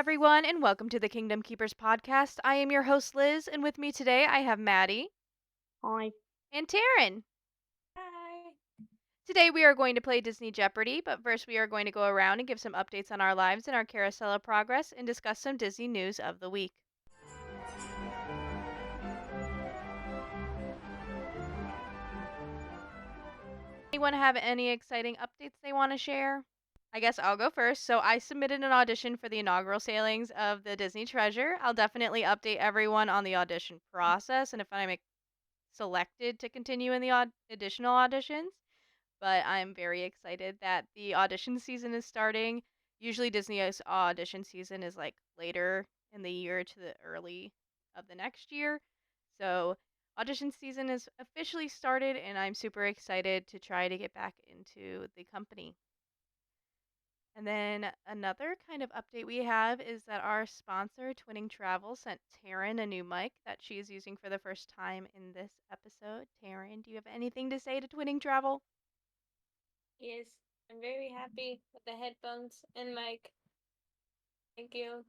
everyone, and welcome to the Kingdom Keepers podcast. I am your host, Liz, and with me today I have Maddie Hi. and Taryn. Hi. Today we are going to play Disney Jeopardy, but first we are going to go around and give some updates on our lives and our Carousel of Progress and discuss some Disney news of the week. Anyone have any exciting updates they want to share? I guess I'll go first. So I submitted an audition for the inaugural sailings of the Disney Treasure. I'll definitely update everyone on the audition process and if I'm selected to continue in the additional auditions. But I'm very excited that the audition season is starting. Usually Disney's audition season is like later in the year to the early of the next year. So audition season is officially started and I'm super excited to try to get back into the company. And then another kind of update we have is that our sponsor, Twinning Travel, sent Taryn a new mic that she is using for the first time in this episode. Taryn, do you have anything to say to Twinning Travel? Yes, I'm very happy with the headphones and mic. Thank you.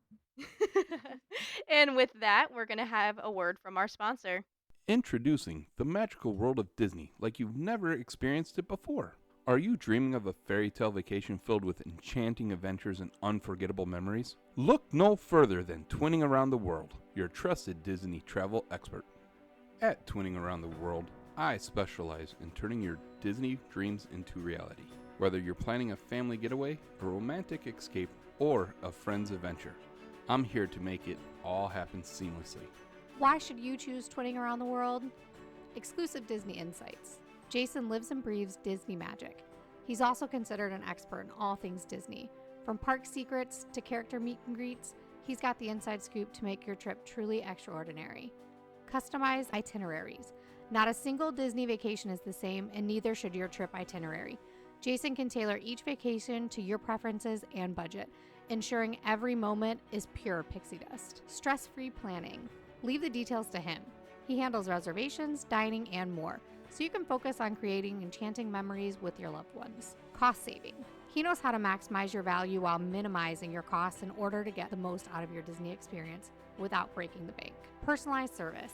And with that, we're going to have a word from our sponsor. Introducing the magical world of Disney like you've never experienced it before. Are you dreaming of a fairy tale vacation filled with enchanting adventures and unforgettable memories? Look no further than Twinning Around the World, your trusted Disney travel expert. At Twinning Around the World, I specialize in turning your Disney dreams into reality. Whether you're planning a family getaway, a romantic escape, or a friend's adventure, I'm here to make it all happen seamlessly. Why should you choose Twinning Around the World? Exclusive Disney insights. Jason lives and breathes Disney magic. He's also considered an expert in all things Disney. From park secrets to character meet and greets, he's got the inside scoop to make your trip truly extraordinary. Customized itineraries. Not a single Disney vacation is the same, and neither should your trip itinerary. Jason can tailor each vacation to your preferences and budget, ensuring every moment is pure pixie dust. Stress-free planning. Leave the details to him. He handles reservations, dining, and more, so you can focus on creating enchanting memories with your loved ones. Cost saving. He knows how to maximize your value while minimizing your costs in order to get the most out of your Disney experience without breaking the bank. Personalized service.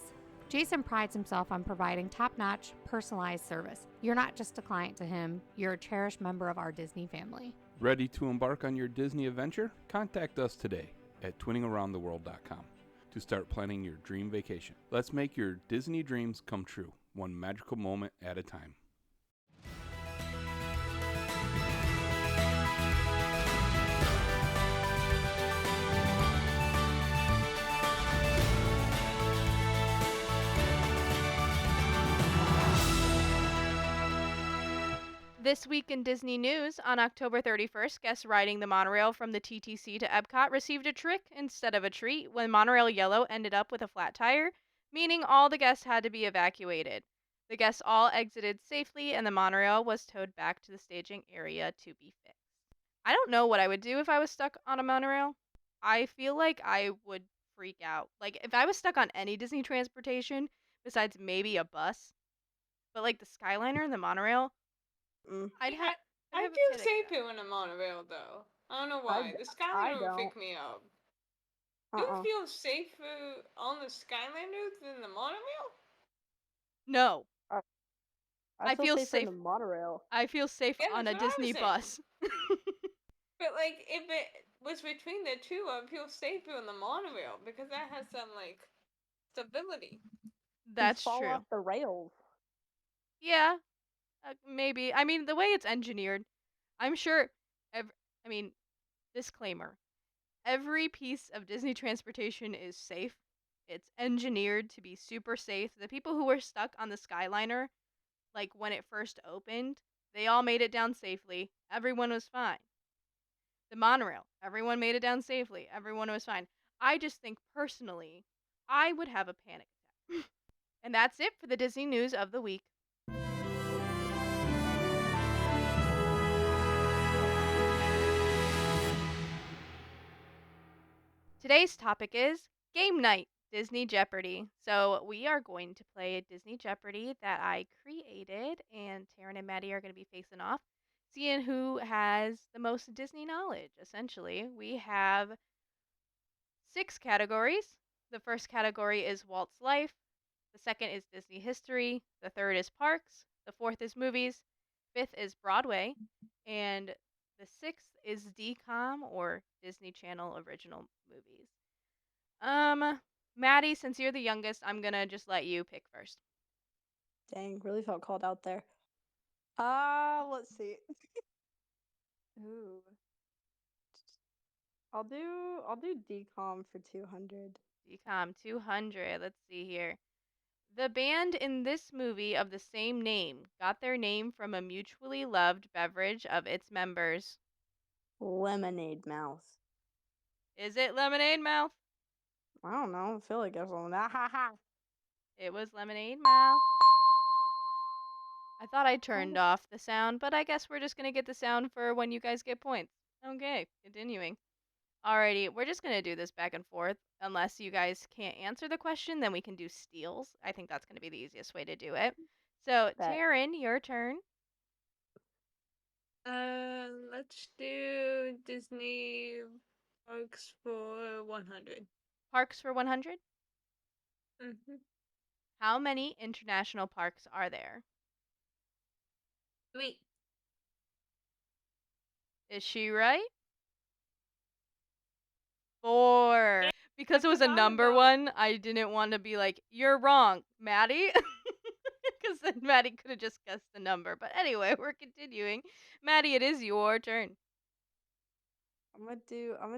Jason prides himself on providing top-notch, personalized service. You're not just a client to him, you're a cherished member of our Disney family. Ready to embark on your Disney adventure? Contact us today at twinningaroundtheworld.com to start planning your dream vacation. Let's make your Disney dreams come true, one magical moment at a time. This week in Disney news, on October 31st, guests riding the monorail from the TTC to Epcot received a trick instead of a treat when Monorail Yellow ended up with a flat tire, meaning all the guests had to be evacuated. The guests all exited safely and the monorail was towed back to the staging area to be fixed. I don't know what I would do if I was stuck on a monorail. I feel like I would freak out. Like, if I was stuck on any Disney transportation, besides maybe a bus, but like the Skyliner and the monorail, I'd have I'd I have a feel panic attack. safer in a monorail though. I don't know I, why. The I Skyliner would don't. pick me up. You Uh-uh. feel safer on the Skyliner than the monorail? No, I, I I feel feel safer in safe. the monorail. I feel safe Yeah, on that's a what I was Disney saying. bus. But like, if it was between the two, I'd feel safer in the monorail because that has some like stability. That's Fall true. off the rails. Yeah, maybe. I mean, the way it's engineered, I'm sure. I mean, disclaimer: every piece of Disney transportation is safe. It's engineered to be super safe. The people who were stuck on the Skyliner, like when it first opened, they all made it down safely. Everyone was fine. The monorail, everyone made it down safely. Everyone was fine. I just think personally, I would have a panic attack. And that's it for the Disney news of the week. Today's topic is game night, Disney Jeopardy. So we are going to play Disney Jeopardy that I created, and Taryn and Maddie are going to be facing off, seeing who has the most Disney knowledge, essentially. We have 6 categories. The first category is Walt's life. The second is Disney history. The third is parks. The fourth is movies. Fifth is Broadway. And the sixth is DCOM or Disney Channel original movies. Maddie, since you're the youngest, I'm gonna just let you pick first. Dang, really felt called out there. Let's see. Ooh. I'll do decom for 200. DCOM 200. Let's see here. The band in this movie of the same name got their name from a mutually loved beverage of its members. Lemonade Mouth. Is it Lemonade Mouth? I don't know. I feel like there's one. Ah, ha, ha. It was Lemonade Mouth. I thought I turned off the sound, but I guess we're just gonna get the sound for when you guys get points. Okay, continuing. Alrighty, we're just gonna do this back and forth. Unless you guys can't answer the question, then we can do steals. I think that's gonna be the easiest way to do it. So, Bet. Taryn, your turn. Let's do Disney Parks for 100. Parks for 100. Mm-hmm. How many international parks are there? 3. Is she right? 4. Because it was a forgot number about- one, I didn't want to be like, you're wrong, Maddie. Because then Maddie could have just guessed the number. But anyway, we're continuing. Maddie, it is your turn. I'm gonna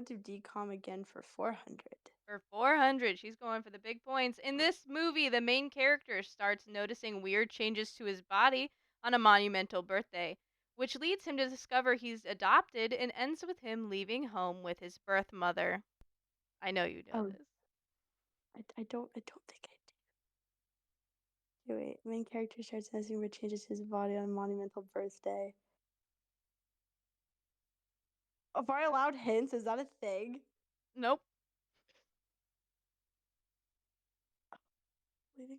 do decom again for 400. For 400, she's going for the big points. In this movie, the main character starts noticing weird changes to his body on a monumental birthday, which leads him to discover he's adopted and ends with him leaving home with his birth mother. I know you know Oh. this. I don't think I do. Wait, main character starts noticing weird changes to his body on a monumental birthday. If I allowed hints, is that a thing? Nope. Leaving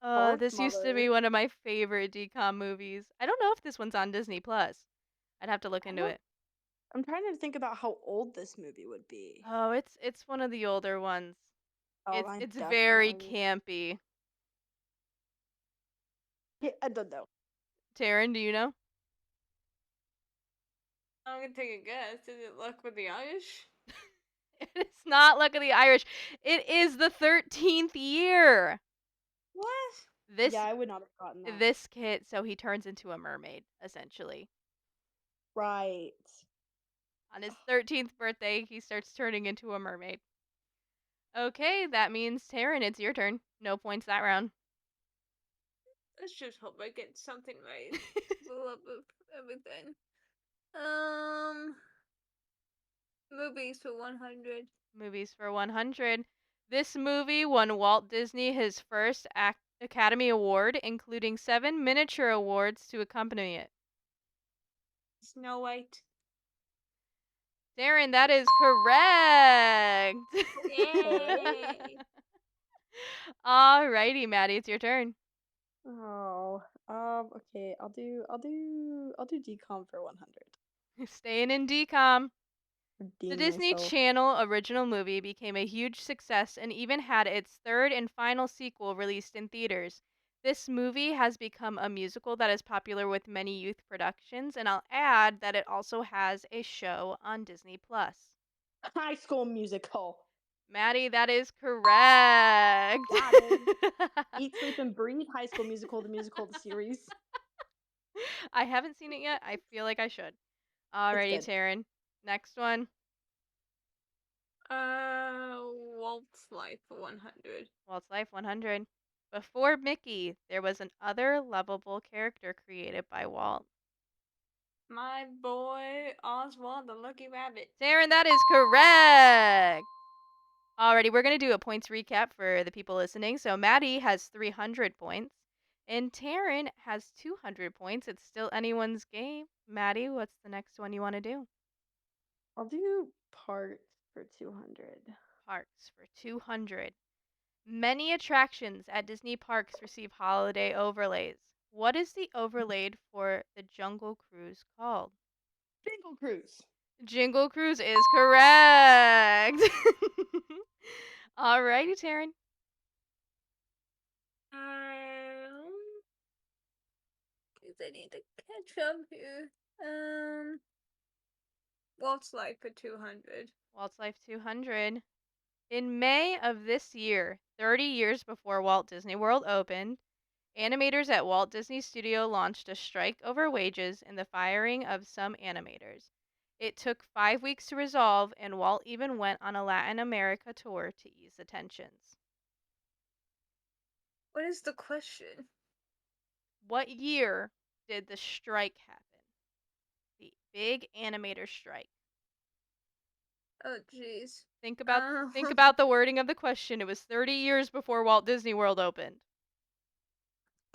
home with his This used to be mother. one of my favorite DCOM movies. I don't know if this one's on Disney Plus. I'd have to look into it. I'm trying to think about how old this movie would be. Oh, it's one of the older ones. Oh, It's very definitely. campy. Yeah, I don't know. Taryn, do you know? I'm gonna take a guess. Is it Luck with the Irish? It's not Luck of the Irish. It is the 13th year. What? This Yeah, I would not have gotten that. this kid, so he turns into a mermaid essentially. Right. On his 13th birthday, he starts turning into a mermaid. Okay, that means Taryn, it's your turn. No points that round. Let's just hope I get something right. The love of everything. Movies for 100. Movies for 100. This movie won Walt Disney his first Academy Award, including 7 miniature awards to accompany it. Snow White. Darren, that is correct. Yay! Alrighty, Maddie, it's your turn. Oh, okay. I'll do decom for 100. Staying in DCOM. The Redeem Disney myself. Channel original movie became a huge success and even had its third and final sequel released in theaters. This movie has become a musical that is popular with many youth productions, and I'll add that it also has a show on Disney Plus. High School Musical. Maddie, that is correct. Got it. Eat, Sleep, and Breathe. High School Musical, the series. I haven't seen it yet. I feel like I should. Alrighty, It's good. Taryn. Next one. Walt's Life for 100. Walt's Life 100. Before Mickey, there was an other lovable character created by Walt. My boy Oswald the Lucky Rabbit. Taryn, that is correct. Alrighty, we're going to do a points recap for the people listening. So Maddie has 300 points, and Taryn has 200 points. It's still anyone's game. Maddie, what's the next one you want to do? I'll do Parks for 200. Parks for 200. Many attractions at Disney parks receive holiday overlays. What is the overlaid for the Jungle Cruise called? Jingle Cruise. Jingle Cruise is correct. Alrighty, Taryn. Because I need to catch up here. Walt's Life for 200. Walt's Life 200. In May of this year, 30 years before Walt Disney World opened, animators at Walt Disney Studio launched a strike over wages and the firing of some animators. It took 5 weeks to resolve, and Walt even went on a Latin America tour to ease the tensions. What is the question? What year did the strike happen? The big animator strike. Oh, jeez. Think about the wording of the question. It was 30 years before Walt Disney World opened.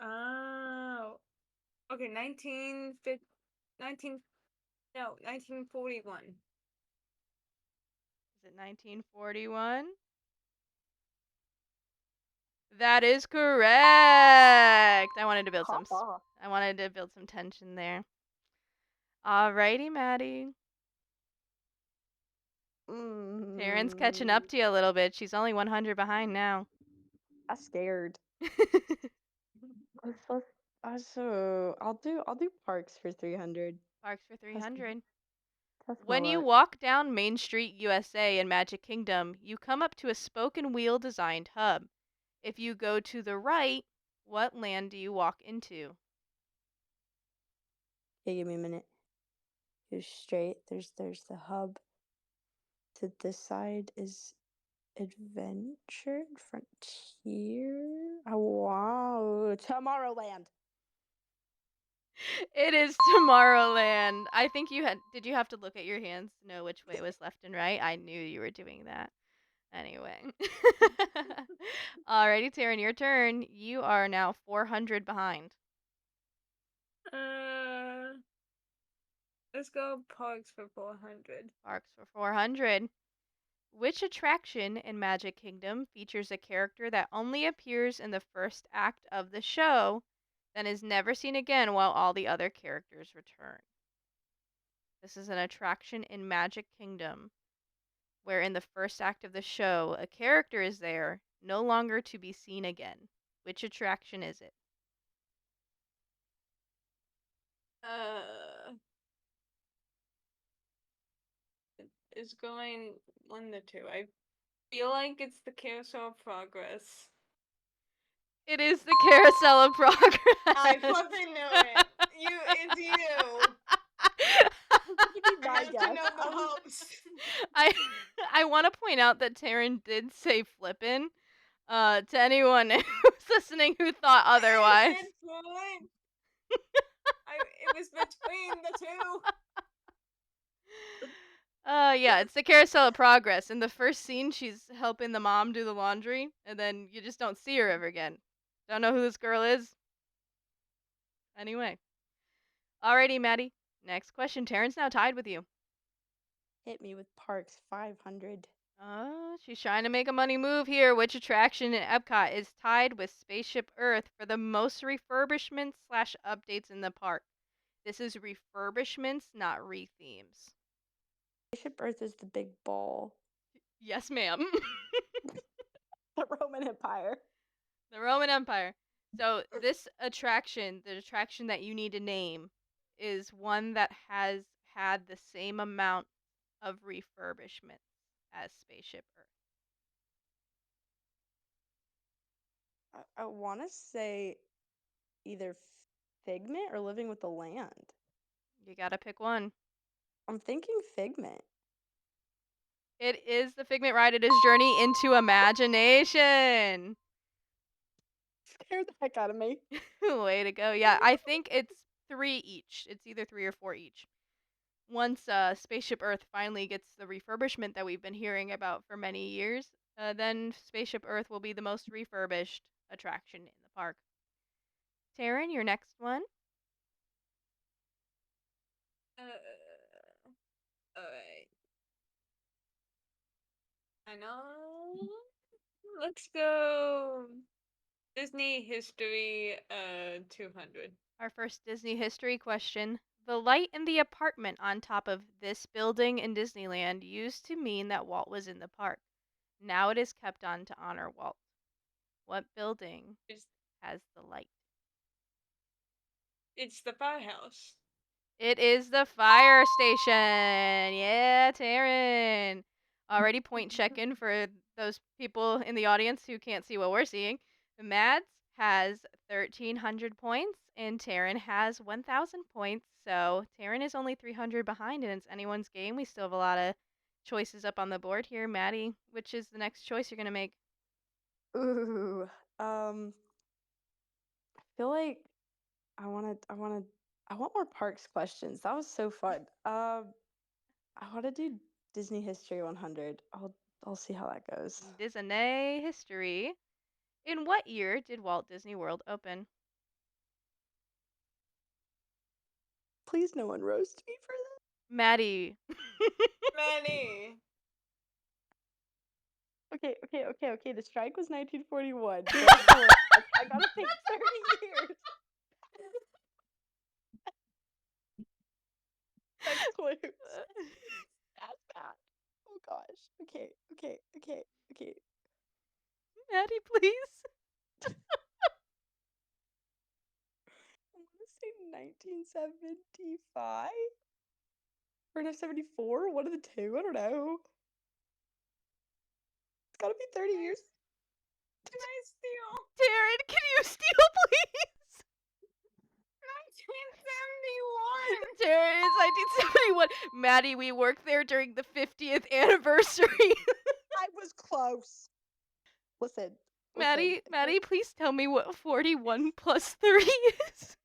Oh. Okay, 1941. Is it 1941? That is correct. I wanted to build some tension there. Alrighty, Maddie. Taryn's catching up to you a little bit. She's only 100 behind now. I'm scared. So I'll do parks for 300. Parks for 300. That's When my you luck. walk down Main Street, USA in Magic Kingdom, you come up to a spoken wheel designed hub. If you go to the right, what land do you walk into? Okay, give me a minute. Go straight. There's the hub. To this side is adventure frontier. Oh wow, Tomorrowland. It is Tomorrowland. I think did you have to look at your hands to know which way was left and right? I knew you were doing that. Anyway. Alrighty, Taryn, your turn. You are now 400 behind. Let's go parks for 400. Parks for 400. Which attraction in Magic Kingdom features a character that only appears in the first act of the show, then is never seen again while all the other characters return? This is an attraction in Magic Kingdom where in the first act of the show, a character is there, no longer to be seen again. Which attraction is it? It's going 1 to 2. I feel like it's the Carousel of Progress. It is the Carousel of Progress. I fucking knew it. It's you. I have to know the hopes. I want to point out that Taryn did say flippin'. To anyone who's listening who thought otherwise. It's fine. It was between the two. Yeah, it's the Carousel of Progress. In the first scene, she's helping the mom do the laundry, and then you just don't see her ever again. Don't know who this girl is? Anyway. Alrighty, Maddie. Next question. Taryn's now tied with you. Hit me with parks 500. Oh, she's trying to make a money move here. Which attraction in Epcot is tied with Spaceship Earth for the most refurbishments / updates in the park? This is refurbishments, not re-themes. Spaceship Earth is the big ball. Yes, ma'am. The Roman Empire. The Roman Empire. So this attraction, the attraction that you need to name, is one that has had the same amount of refurbishment as Spaceship Earth. I want to say either Figment or Living with the Land. You gotta pick one. I'm thinking Figment. It is the Figment ride. It is Journey into Imagination. Scared the heck out of me. Way to go. Yeah, I think it's 3 each. It's either 3 or 4 each. Once Spaceship Earth finally gets the refurbishment that we've been hearing about for many years, then Spaceship Earth will be the most refurbished attraction in the park. Taryn, your next one. Alright. I know. Let's go Disney History 200. Our first Disney history question. The light in the apartment on top of this building in Disneyland used to mean that Walt was in the park. Now it is kept on to honor Walt. What building has the light? It's the firehouse. It is the fire station. Yeah, Taryn. Already point check in for those people in the audience who can't see what we're seeing. Mads has 1,300 points and Taryn has 1,000 points. So Taryn is only 300 behind and it's anyone's game. We still have a lot of choices up on the board here. Maddie, which is the next choice you're going to make? Ooh. I feel like I want more parks questions. That was so fun. I want to do Disney History 100. I'll see how that goes. Disney history. In what year did Walt Disney World open? Please, no one roast me for that. Maddie. Maddie. Okay. The strike was 1941. Therefore, I gotta think 30 years. That's close. That's bad. Oh gosh. Okay. Maddie, please. I want to say 1975 or 1974. One of the two. I don't know. It's gotta be 30 years. Can I steal? Taryn, can you steal, please? 1971. Taryn, it's 1971. Maddie, we worked there during the 50th anniversary. I was close. Listen. Maddie, please tell me what 41 plus 30 is.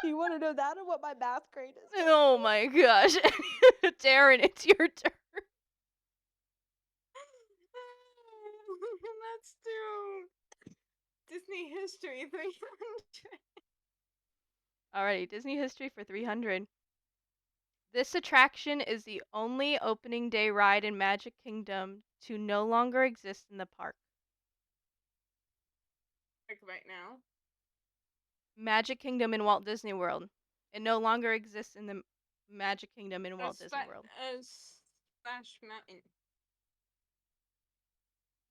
Do you want to know that or what my math grade is? Oh my gosh. Taryn, it's your turn. Let's do Disney History 300. Alrighty, Disney history for 300. This attraction is the only opening day ride in Magic Kingdom to no longer exist in the park. Like right now. Magic Kingdom in Walt Disney World. It no longer exists in the Magic Kingdom in Walt Disney World. Splash Mountain.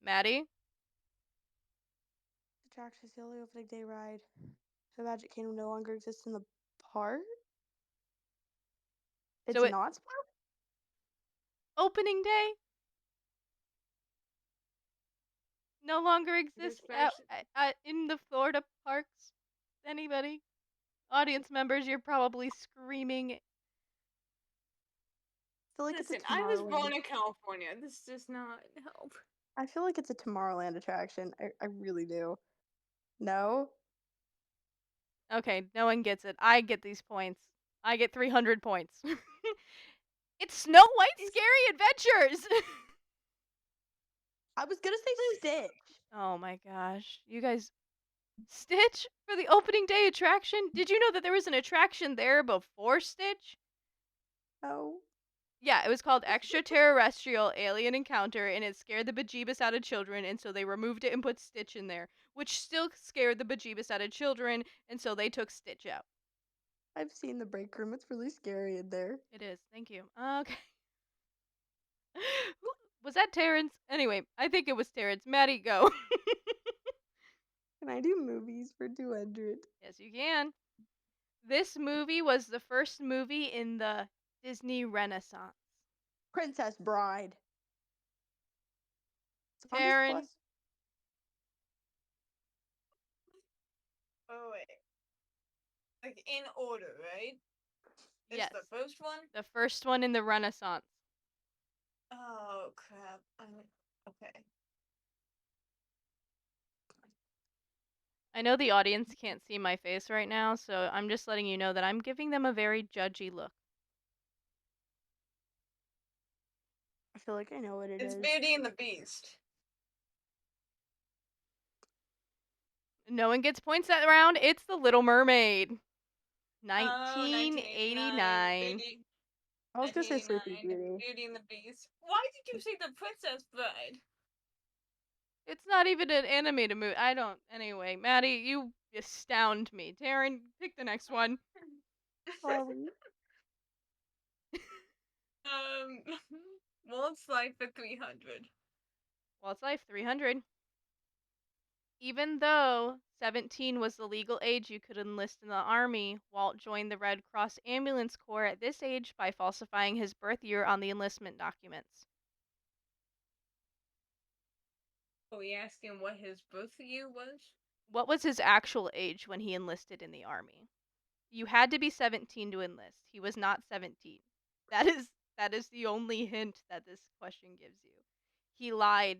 Maddie? Attraction is the only opening day ride. The Magic Kingdom no longer exists in the park? It's So it- not Splash? Opening day no longer exists in the Florida parks. Anybody? Audience members, you're probably screaming. I feel like Listen, it's a I was born Tomorrowland. in California. This does not help. I feel like it's a Tomorrowland attraction. I really do. No? Okay, no one gets it. I get these points. I get 300 points. It's Snow White's Scary Adventures! I was gonna say Stitch. Oh my gosh. You guys. Stitch for the opening day attraction? Did you know that there was an attraction there before Stitch? No. Yeah, it was called Extraterrestrial Alien Encounter, and it scared the bejeebus out of children, and so they removed it and put Stitch in there, which still scared the bejeebus out of children, and so they took Stitch out. I've seen the break room. It's really scary in there. It is. Thank you. Okay. Was that Terrence? Anyway, I think it was Terrence. Maddie, go. Can I do movies for 200? Yes, you can. This movie was the first movie in the Disney Renaissance. Princess Bride. It's on Disney Taryn. Plus. Oh wait. Like in order, right? Yes. It's the first one? The first one in the Renaissance. Oh crap. Okay. I know the audience can't see my face right now, so I'm just letting you know that I'm giving them a very judgy look. I feel like I know what it It's is. Beauty and the Beast. No one gets points that round. It's The Little Mermaid. 1989. 1989. I was gonna say Sleeping 1989, Beauty. Beauty and the Beast. Why did you say The Princess Bride? It's not even an animated movie. I don't. Anyway, Maddie, you astound me. Taryn, pick the next one. Sorry. um, Walt's Life for 300. Walt's Life 300. Even though 17 was the legal age you could enlist in the Army, Walt joined the Red Cross Ambulance Corps at this age by falsifying his birth year on the enlistment documents. Are we asking what his birth year was? What was his actual age when he enlisted in the Army? You had to be 17 to enlist. He was not 17. That is the only hint that this question gives you. He lied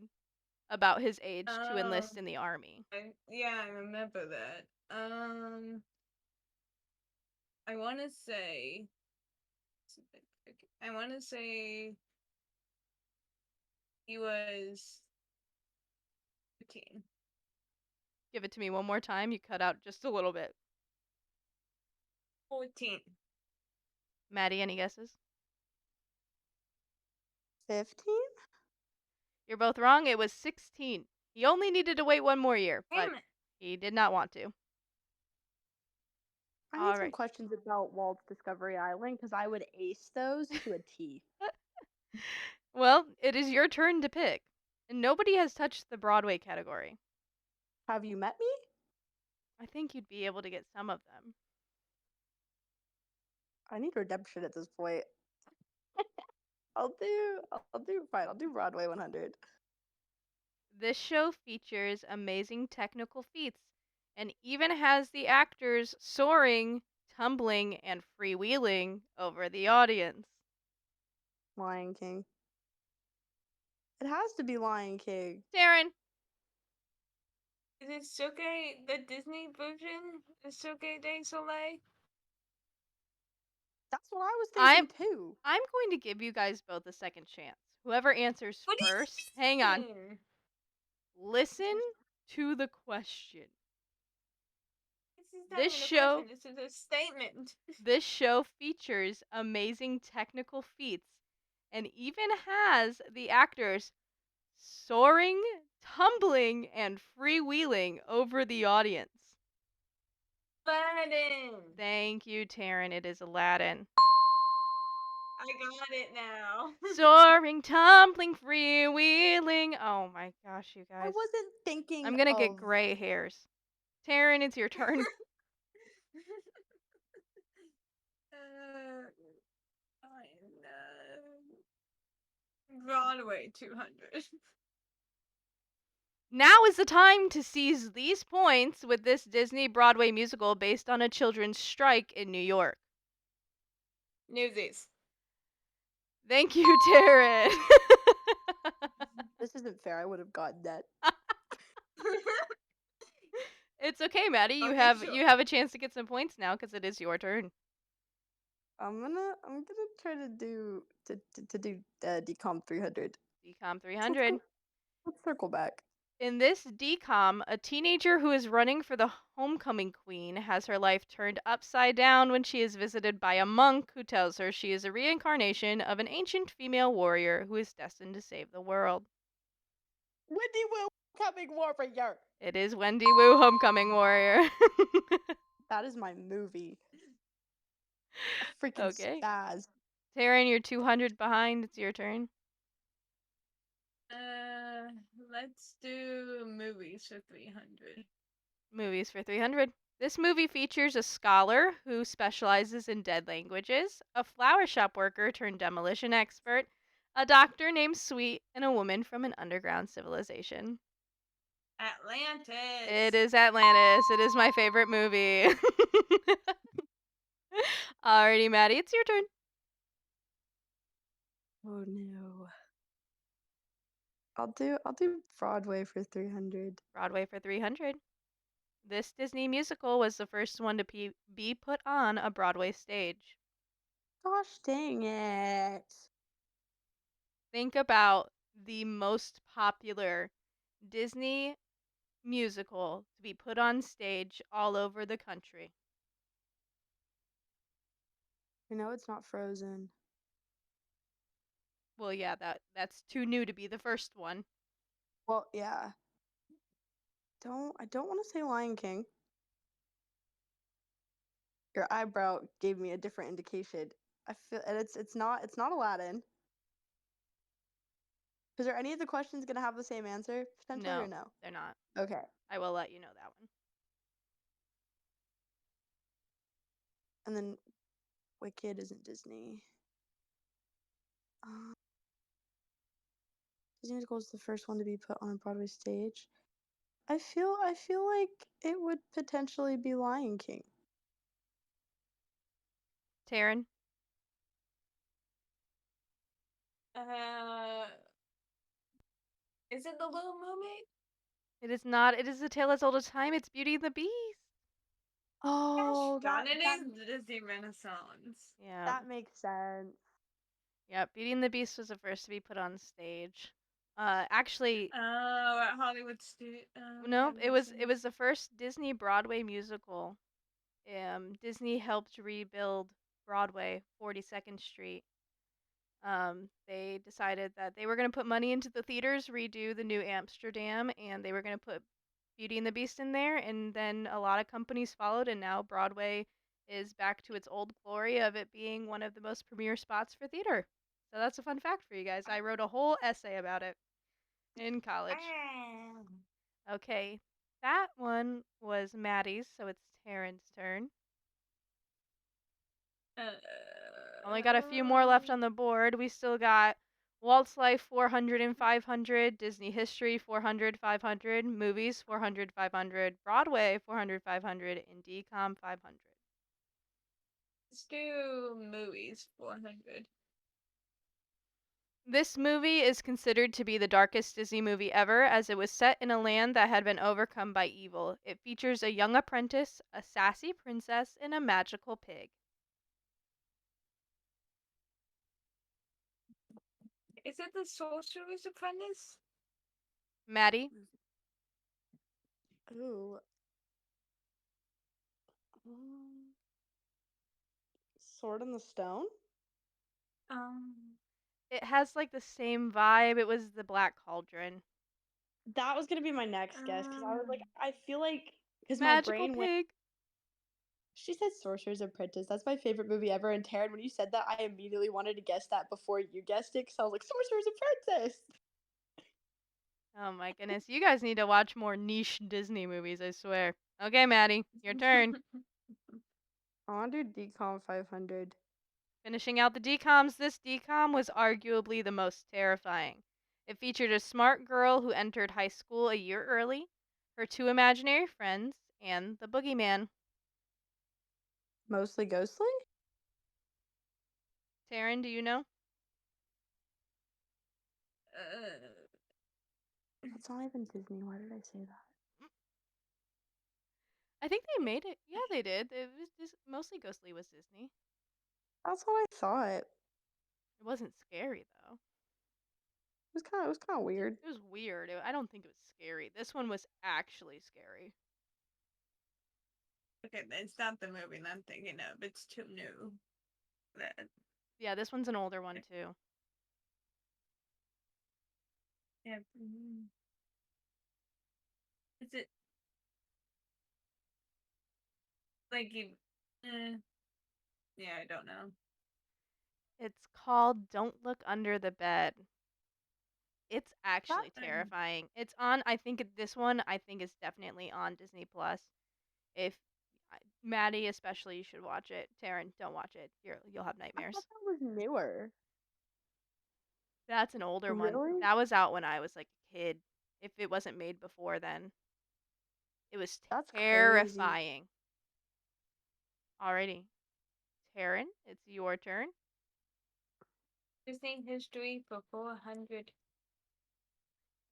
about his age to enlist in the Army. Yeah, I remember that. I want to say. I want to say he was 15. Give it to me one more time. You cut out just a little bit. 14. Maddie, any guesses? 15? You're both wrong. It was 16. He only needed to wait one more year, but Damn it. he did not want to. I need All some right. questions about Walt's Discovery Island because I would ace those to a T. Well, it is your turn to pick. And nobody has touched the Broadway category. Have you met me? I think you'd be able to get some of them. I need redemption at this point. I'll do fine. I'll do Broadway 100. This show features amazing technical feats and even has the actors soaring, tumbling, and freewheeling over the audience. Lion King. It has to be Lion King. Taryn, Is it Cirque, the Disney version? Is Cirque du Soleil? That's what I was I'm thinking too. I'm going to give you guys both a second chance. Whoever answers What do you first, hang on. mean? Listen to the question. This is not This even a show question. This is a statement. This show features amazing technical feats and even has the actors soaring, tumbling, and freewheeling over the audience. Aladdin. Thank you, Taryn. It is Aladdin. I got it now. Soaring, tumbling, freewheeling. Oh my gosh, you I guys. wasn't thinking I'm gonna get of- gray hairs. Taryn, it's your turn. Fine. Broadway 200. Now is the time to seize these points with this Disney Broadway musical based on a children's strike in New York. Newsies. Thank you, Taryn. This isn't fair. I would have gotten that. It's okay, Maddie. You Okay, have sure. you have a chance to get some points now because it is your turn. I'm gonna try to do decom 300. DCOM 300. Let's circle back. In this DCOM, a teenager who is running for the homecoming queen has her life turned upside down when she is visited by a monk who tells her she is a reincarnation of an ancient female warrior who is destined to save the world. Wendy Wu coming warrior. It is Wendy Wu, Homecoming Warrior. That is my movie. A freaking Okay. spaz. Taryn, you're 200 behind. It's your turn. Let's do movies for 300. Movies for 300. This movie features a scholar who specializes in dead languages, a flower shop worker turned demolition expert, a doctor named Sweet, and a woman from an underground civilization. Atlantis. It is Atlantis. It is my favorite movie. Alrighty, Maddie, it's your turn. Oh no. I'll do Broadway for 300. Broadway for 300. This Disney musical was the first one to be put on a Broadway stage. Gosh dang it. Think about the most popular Disney musical to be put on stage all over the country. You know it's not Frozen. Well, yeah, that's too new to be the first one. Well, yeah. don't want to say Lion King. Your eyebrow gave me a different indication. I feel, and it's not Aladdin. Is there any of the questions gonna have the same answer potentially No, or no? they're not. Okay. I will let you know that one. And then Wicked isn't Disney. Disney Musical is the first one to be put on a Broadway stage. I feel like it would potentially be Lion King. Taryn? Is it the Little Mermaid? It is not. It is a tale as old as time. It's Beauty and the Beast. Oh, Gosh darn, it is the Disney Renaissance. Yeah. that makes sense. Yeah, Beauty and the Beast was the first to be put on stage. Actually, Oh, at Hollywood Studio. no, it was the first Disney Broadway musical. Disney helped rebuild Broadway, 42nd Street. They decided that they were going to put money into the theaters, redo the new Amsterdam, and they were going to put Beauty and the Beast in there, and then a lot of companies followed, and now Broadway is back to its old glory of it being one of the most premier spots for theater. So that's a fun fact for you guys. I wrote a whole essay about it in college. Okay, that one was Maddie's, so it's Taryn's turn. Only got a few more left on the board. We still got Walt's Life 400 and 500, Disney History 400, 500, Movies 400, 500, Broadway 400, 500, and DCOM 500. Let's do movies 400. This movie is considered to be the darkest Disney movie ever, as it was set in a land that had been overcome by evil. It features a young apprentice, a sassy princess, and a magical pig. Is it the Sorcerer's Apprentice? Maddie? Ooh. Sword in the Stone? It has like the same vibe. It was the Black Cauldron. That was gonna be my next guess because I was like, I feel like because my Magical brain went. pig. She said Sorcerer's Apprentice. That's my favorite movie ever. And Taryn, when you said that, I immediately wanted to guess that before you guessed it because I was like, Sorcerer's Apprentice. Oh my goodness. You guys need to watch more niche Disney movies, I swear. Okay, Maddie, your turn. I want to do DCOM 500. Finishing out the DCOMs, this DCOM was arguably the most terrifying. It featured a smart girl who entered high school a year early, her two imaginary friends, and the boogeyman. Mostly ghostly? Taryn, do you know? It's not even Disney. Why did I say that? I think they made it. Yeah, they did. It was mostly ghostly was Disney. That's what I thought. It It wasn't scary though. was kind of weird. It was weird. I don't think it was scary. This one was actually scary. Okay, it's not the movie I'm thinking of. It's too new. Yeah, this one's an older one too. Yeah. Is it like you? Yeah, I don't know. It's called Don't Look Under the Bed. It's actually That- terrifying. It's on, I think this one I think is definitely on Disney Plus. If Maddie especially, you should watch it. Taryn, don't watch it. You'll have I nightmares. thought that was newer. That's an older one. Really? That was out when I was like a kid. If it wasn't made before then. It was That's crazy. terrifying. Alrighty. Taryn, it's your turn. Disney history for 400.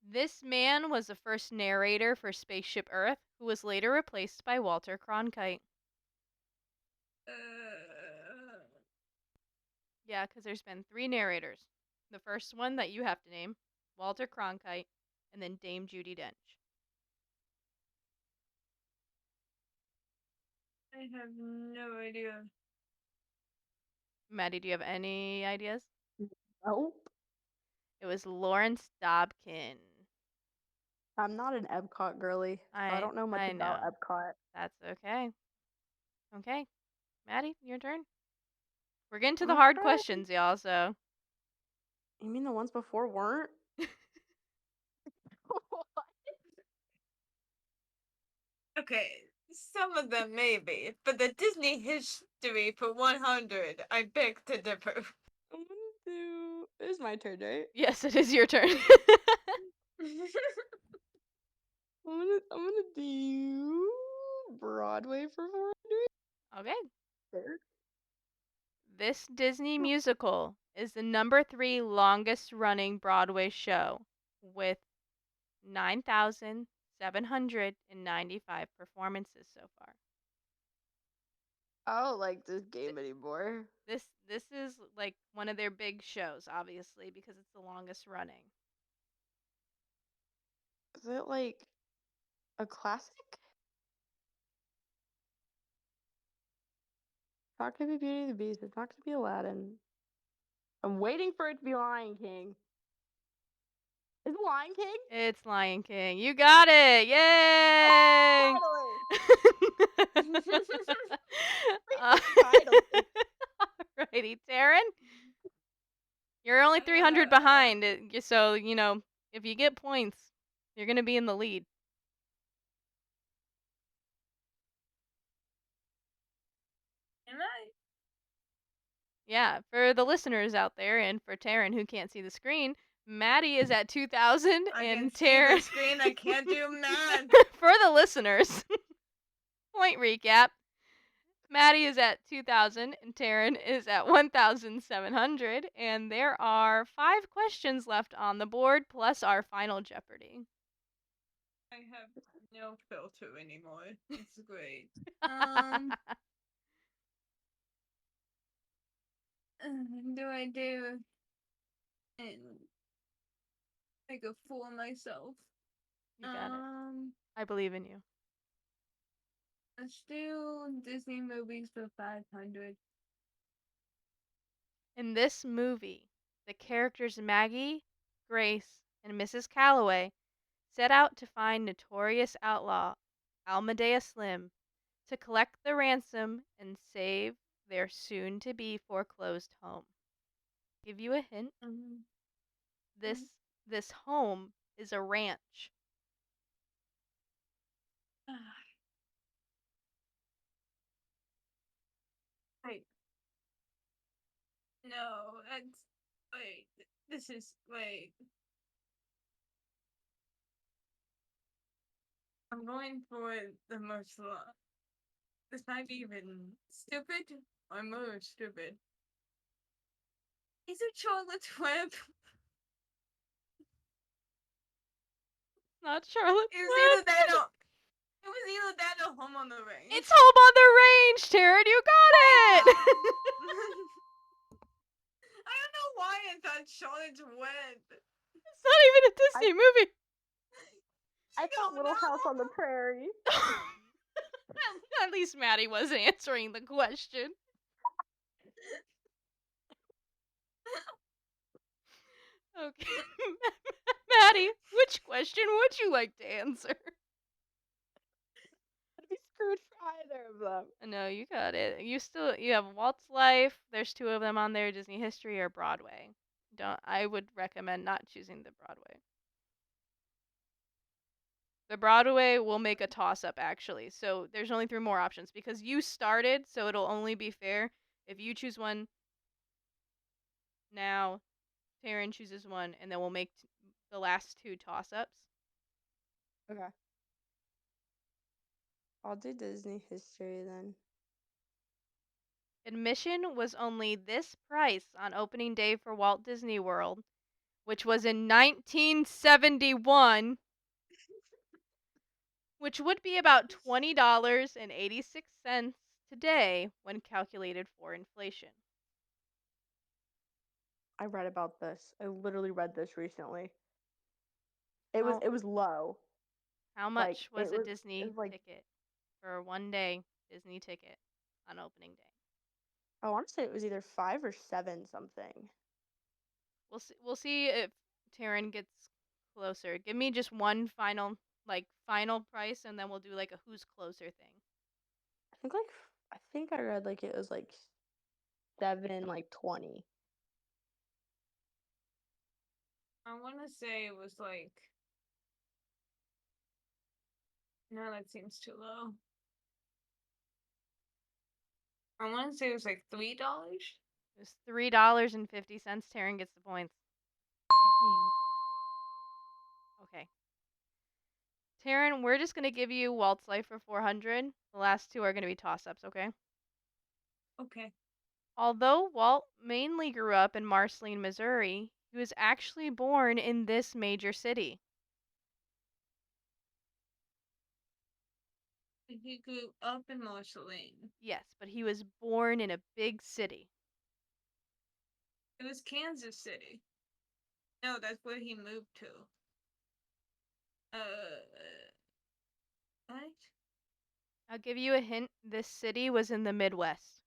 This man was the first narrator for Spaceship Earth, who was later replaced by Walter Cronkite. Yeah, because there's been 3 narrators. The first one that you have to name, Walter Cronkite, and then Dame Judi Dench. I have no idea. Maddie, do you have any ideas? Nope. It was Lawrence Dobkin. I'm not an Epcot girly, so I don't know much I about know. Epcot. That's okay. Okay. Maddie, your turn. We're getting to the Okay. hard questions, y'all, so. You mean the ones before weren't? Okay, some of them maybe, but the Disney history for 100, I beg to differ. I'm gonna do. It is my turn, right? Yes, it is your turn. I'm gonna do Broadway for 400. Okay. Sure. This Disney musical is the number 3 longest running Broadway show with 9,795 performances so far. I don't like this game anymore. This is like one of their big shows, obviously, because it's the longest running. Is it like a classic? It's not gonna be Beauty and the Beast. It's not gonna be Aladdin. I'm waiting for it to be Lion King. Is it Lion King? It's Lion King. You got it! Yay! Title. Alrighty, Taryn. You're only 300 behind, so, you know, if you get points, you're going to be in the lead. Am I? Yeah, for the listeners out there and for Taryn who can't see the screen, Maddie is at 2,000 I and can see Taryn. the screen, I can't do math. For the listeners, point recap. Maddie is at 2,000 and Taryn is at 1,700, and there are 5 questions left on the board plus our final Jeopardy. I have no filter anymore. It's great. Do I do and make a fool of myself? You got it. I believe in you. Let's do Disney movies for 500. In this movie, the characters Maggie, Grace, and Mrs. Calloway set out to find notorious outlaw Almadea Slim to collect the ransom and save their soon-to-be foreclosed home. Give you a hint. This home is a ranch. Wait. No, that's. Wait. This is. Wait. I'm going for the most. This might be even stupid or more stupid. Is it Charlotte's Web? Not Charlotte. It was either that or. It was either that or Home on the Range. It's Home on the Range, Taryn. You got it. I don't know why I thought Charlotte's Web. It's not even a Disney movie. I thought Little House on the Prairie. At least Maddie was answering the question. Okay. Maddie, which question would you like to answer? I'd be screwed for either of them. No, you got it. You have Walt's Life. There's 2 of them on there, Disney History or Broadway. I would recommend not choosing the Broadway. The Broadway will make a toss up actually. So there's only 3 more options because you started, so it'll only be fair if you choose one now, Taryn chooses one, and then we'll make the last 2 toss ups. Okay. I'll do Disney history then. Admission was only this price on opening day for Walt Disney World, which was in 1971, which would be about $20.86 today when calculated for inflation. I read about this. I literally read this recently. It was low. How much was a Disney like, ticket for a 1-day Disney ticket on opening day? I want to say it was either 5 or 7 something. We'll see if Taryn gets closer? Give me just one final price, and then we'll do like a who's closer thing. I think I read like it was like 7, 20. I want to say it was like. No, that seems too low. I want to say it was like $3. It was $3.50. Taryn gets the points. Okay. Taryn, we're just gonna give you Walt's Life for 400. The last two are gonna be toss-ups, okay? Okay. Although Walt mainly grew up in Marceline, Missouri, he was actually born in this major city. He grew up in Marceline. Yes, but he was born in a big city. It was Kansas City. No, that's where he moved to. What? I'll give you a hint. This city was in the Midwest.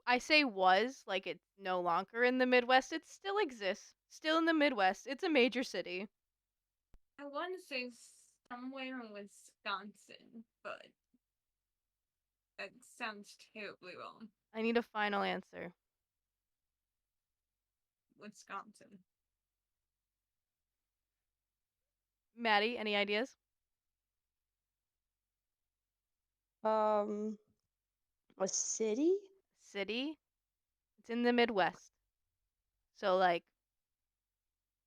I say was, like it's no longer in the Midwest. It still exists. Still in the Midwest. It's a major city. I want to say somewhere in Wisconsin, but that sounds terribly wrong. I need a final answer. Wisconsin. Maddie, any ideas? A city? City? It's in the Midwest. So, like,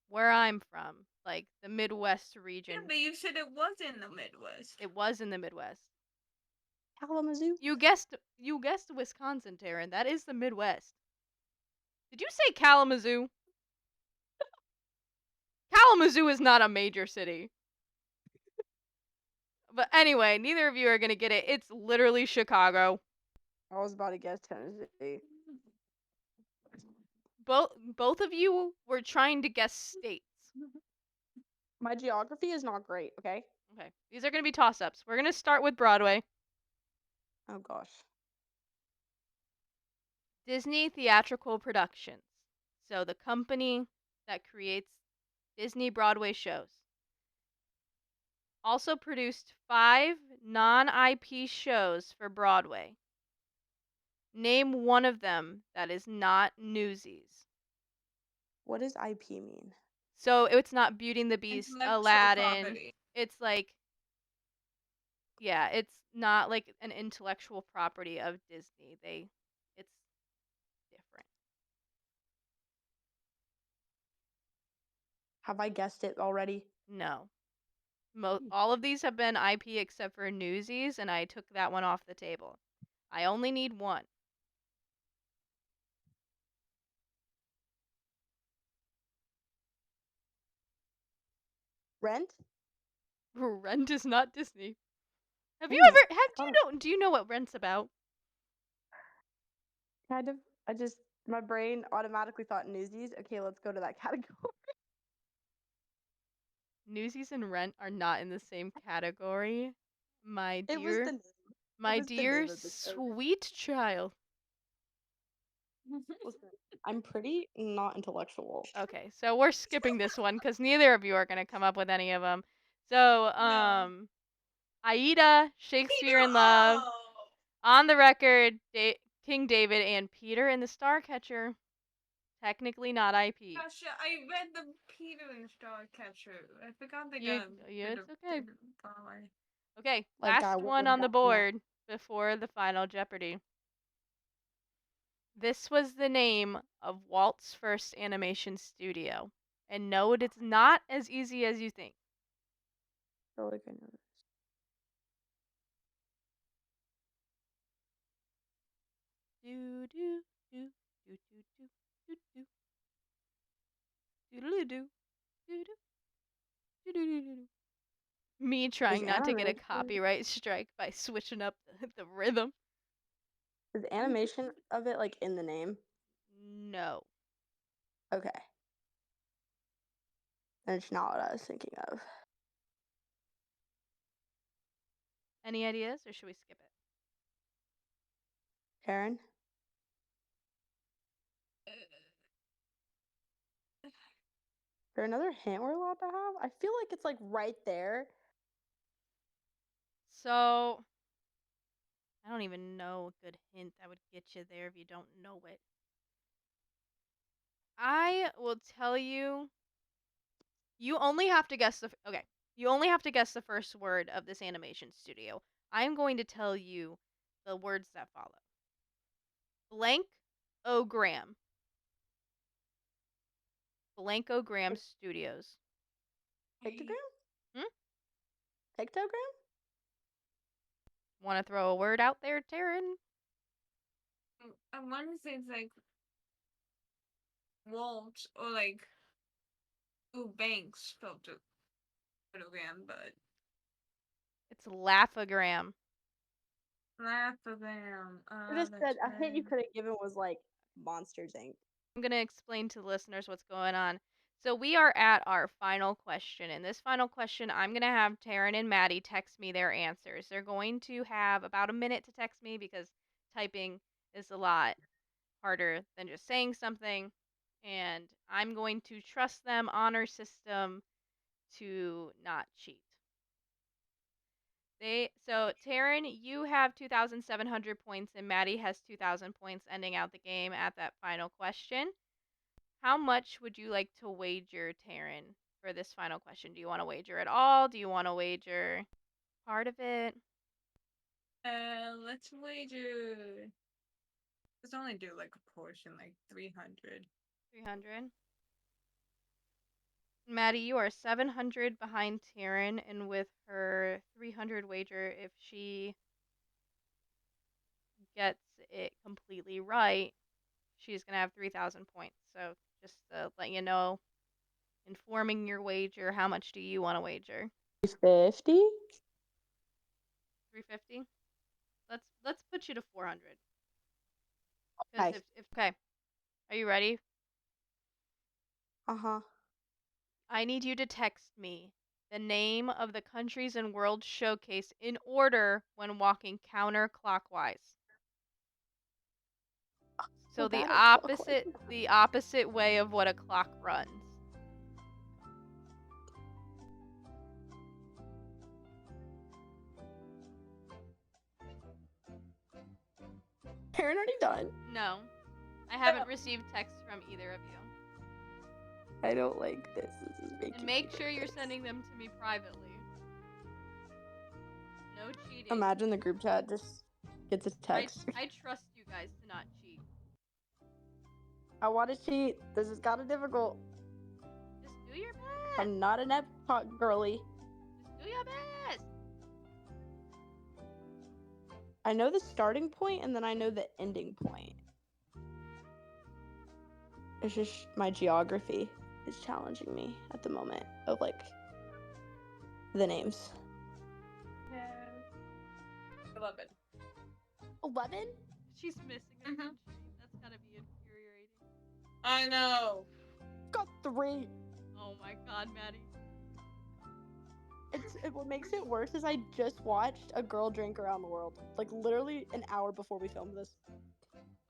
where I'm from, like the Midwest region. Yeah, but you said it was in the Midwest. It was in the Midwest. Kalamazoo? You guessed Wisconsin, Taryn. That is the Midwest. Did you say Kalamazoo? Kalamazoo is not a major city. But anyway, neither of you are gonna get it. It's literally Chicago. I was about to guess Tennessee. Both of you were trying to guess states. My geography is not great, okay? Okay, these are gonna be toss-ups. We're gonna start with Broadway. Oh gosh. Disney Theatrical Productions. So the company that creates Disney Broadway shows. Also produced 5 non-IP shows for Broadway. Name one of them that is not Newsies. What does IP mean? So it's not Beauty and the Beast, Intellectual Aladdin. property. It's like, yeah, it's not like an intellectual property of Disney. It's different. Have I guessed it already? No. All of these have been IP except for Newsies, and I took that one off the table. I only need one. Rent? Rent is not Disney. Have you Dang it. ever do you know what Rent's about? Kind of. My brain automatically thought Newsies. Okay, let's go to that category. Newsies and Rent are not in the same category. My It was dear, the my was the dear name of the show. sweet child. Listen, I'm pretty not intellectual. Okay, so we're skipping this one because neither of you are gonna come up with any of them. So, No. Aida, Shakespeare in Love, On the Record, King David, and Peter and the Starcatcher. Technically not IP. Gosh, I read the Peter and Starcatcher. I forgot they got It's okay. Broadway. Okay, Like, last one on the board before the final Jeopardy. This was the name of Walt's first animation studio. And no, it is not as easy as you think. I feel like I know this. Do do do do do do do do do do do do do do. Me trying not to get a copyright strike by switching up the rhythm. Is animation of it like in the name? No. Okay. That's not what I was thinking of. Any ideas, or should we skip it? Taryn? there another hint we're allowed to have? I feel like it's like right there. So, I don't even know a good hint that would get you there if you don't know it. I will tell you, you only have to guess okay. You only have to guess the first word of this animation studio. I am going to tell you the words that follow. Blank-O-Gram. Blank-O-Gram Studios. Pictogram? Hmm? Pictogram? Want to throw a word out there, Taryn? I want to say it's like Walt or like Banks spelled it photogram, but It's Laugh-O-Gram. Laugh-O-Gram. I just said a hint you could have given was like Monsters Inc. I'm going to explain to the listeners what's going on. So we are at our final question. In this final question, I'm going to have Taryn and Maddie text me their answers. They're going to have about a minute to text me because typing is a lot harder than just saying something. And I'm going to trust them, honor system, to not cheat. So Taryn, you have 2,700 points, and Maddie has 2,000 points, ending out the game at that final question. How much would you like to wager, Taryn, for this final question? Do you want to wager at all? Do you want to wager part of it? Let's wager. Let's only do like a portion, like 300. 300. Maddie, you are 700 behind Taryn, and with her 300 wager, if she gets it completely right, she's going to have 3,000 points. So just to let you know, informing your wager, how much do you want to wager? 350? 350? Let's put you to 400. Okay. Because if okay, are you ready? Uh-huh. I need you to text me the name of the countries and world showcase in order when walking counterclockwise. So bad the opposite way of what a clock runs. Karen already done. No, I haven't received text from either of you. I don't like this. This is making And make me sure you're nervous. sending them to me privately. No cheating. Imagine the group chat just gets a text. I trust you guys to not cheat. I want to cheat. This is kind of difficult. Just do your best. I'm not an Epcot girly. Just do your best. I know the starting point and then I know the ending point. It's just my geography is challenging me at the moment of like the names. 11. 11? She's missing a Mhm. country. That's gotta be infuriating. I know. Got 3. Oh my god, Maddie. What makes it worse is I just watched A Girl Drink Around the World, like literally an hour before we filmed this.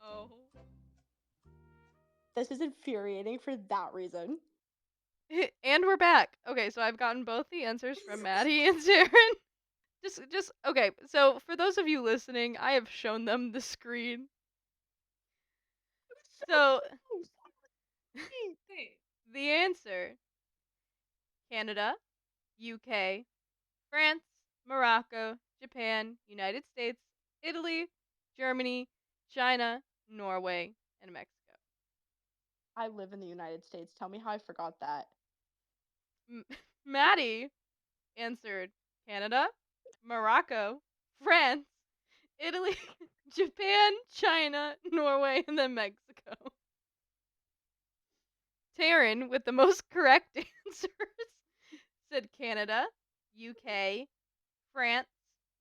Oh. This is infuriating for that reason. And we're back. Okay, so I've gotten both the answers from Maddie and Taryn. Just okay. So for those of you listening, I have shown them the screen. So Hey. the answer: Canada, UK, France, Morocco, Japan, United States, Italy, Germany, China, Norway, and Mexico. I live in the United States. Tell me how I forgot that. Maddie answered Canada, Morocco, France, Italy, Japan, China, Norway, and then Mexico. Taryn, with the most correct answers, said Canada, UK, France,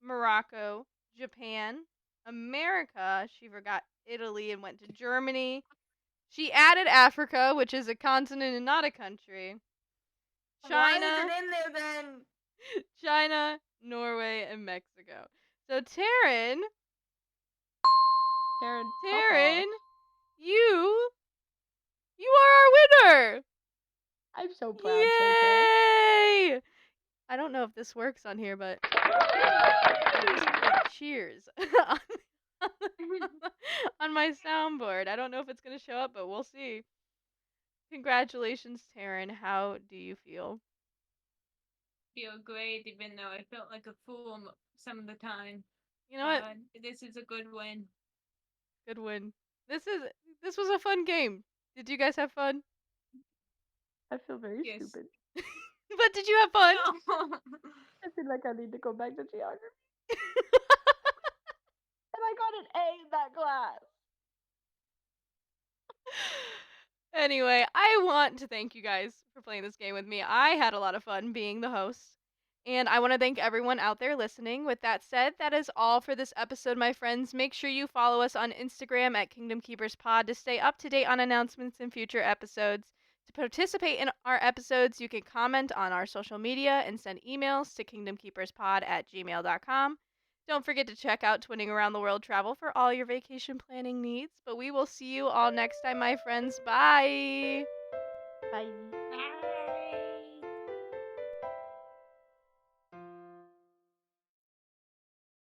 Morocco, Japan, America. She forgot Italy and went to Germany. She added Africa, which is a continent and not a country. Why China, is it in there then? China, Norway, and Mexico. So Taryn, Taryn, you are our winner. I'm so proud, Tay. Yay! I don't know if this works on here, but I just played cheers on my soundboard. I don't know if it's going to show up, but we'll see. Congratulations, Taryn. How do you feel? Feel great, even though I felt like a fool some of the time. You know what? This is a good win. Good win. This was a fun game. Did you guys have fun? I feel very Yes. stupid. But did you have fun? No. I feel like I need to go back to geography. And I got an A in that class. Anyway, I want to thank you guys for playing this game with me. I had a lot of fun being the host. And I want to thank everyone out there listening. With that said, that is all for this episode, my friends. Make sure you follow us on Instagram at Kingdom Keepers Pod to stay up to date on announcements and future episodes. To participate in our episodes, you can comment on our social media and send emails to kingdomkeeperspod@gmail.com. Don't forget to check out Twinning Around the World Travel for all your vacation planning needs. But we will see you all next time, my friends. Bye! Bye.